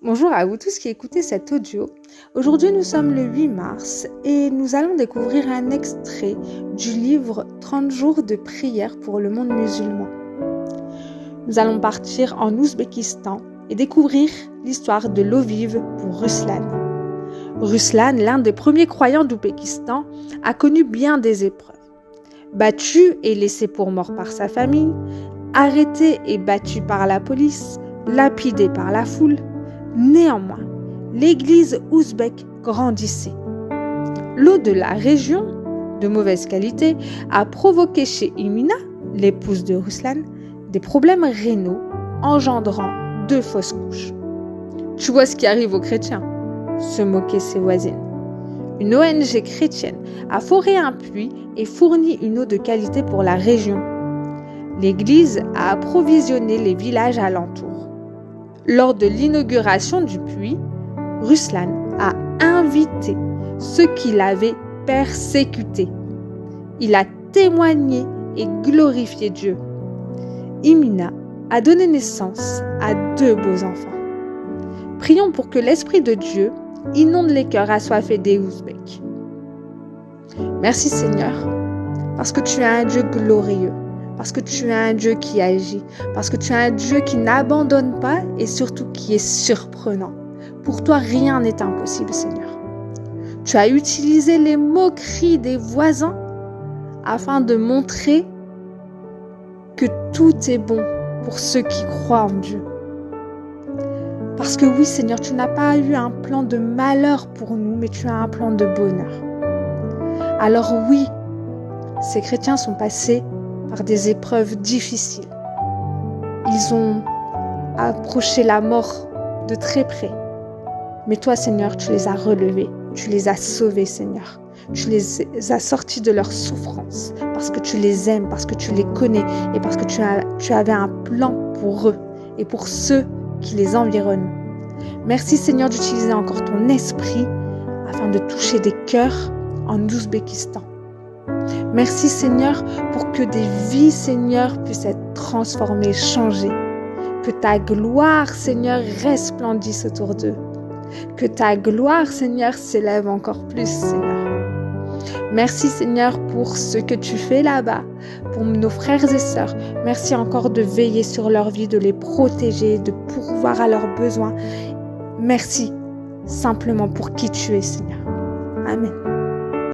Bonjour à vous tous qui écoutez cet audio. Aujourd'hui nous sommes le 8 mars et nous allons découvrir un extrait du livre 30 jours de prière pour le monde musulman. Nous allons partir en Ouzbékistan et découvrir l'histoire de l'eau vive pour Ruslan. Ruslan, l'un des premiers croyants d'Ouzbékistan, a connu bien des épreuves. Battu et laissé pour mort par sa famille, arrêté et battu par la police, lapidé par la foule, néanmoins, l'église ouzbèque grandissait. L'eau de la région, de mauvaise qualité, a provoqué chez Imina, l'épouse de Ruslan, des problèmes rénaux engendrant 2 fausses couches. Tu vois ce qui arrive aux chrétiens, se moquaient ses voisines. Une ONG chrétienne a foré un puits et fourni une eau de qualité pour la région. L'église a approvisionné les villages alentours. Lors de l'inauguration du puits, Ruslan a invité ceux qui l'avaient persécuté. Il a témoigné et glorifié Dieu. Imina a donné naissance à 2 beaux enfants. Prions pour que l'Esprit de Dieu inonde les cœurs assoiffés des Ouzbeks. Merci Seigneur, parce que tu es un Dieu glorieux. Parce que tu es un Dieu qui agit, parce que tu es un Dieu qui n'abandonne pas et surtout qui est surprenant. Pour toi, rien n'est impossible, Seigneur. Tu as utilisé les moqueries des voisins afin de montrer que tout est bon pour ceux qui croient en Dieu. Parce que oui, Seigneur, tu n'as pas eu un plan de malheur pour nous, mais tu as un plan de bonheur. Alors oui, ces chrétiens sont passés par des épreuves difficiles. Ils ont approché la mort de très près. Mais toi, Seigneur, tu les as relevés, tu les as sauvés, Seigneur. Tu les as sortis de leur souffrance parce que tu les aimes, parce que tu les connais et parce que tu avais un plan pour eux et pour ceux qui les environnent. Merci, Seigneur, d'utiliser encore ton esprit afin de toucher des cœurs en Ouzbékistan. Merci Seigneur pour que des vies, Seigneur, puissent être transformées, changées. Que ta gloire, Seigneur, resplendisse autour d'eux. Que ta gloire, Seigneur, s'élève encore plus, Seigneur. Merci Seigneur pour ce que tu fais là-bas, pour nos frères et sœurs. Merci encore de veiller sur leur vie, de les protéger, de pourvoir à leurs besoins. Merci simplement pour qui tu es, Seigneur. Amen.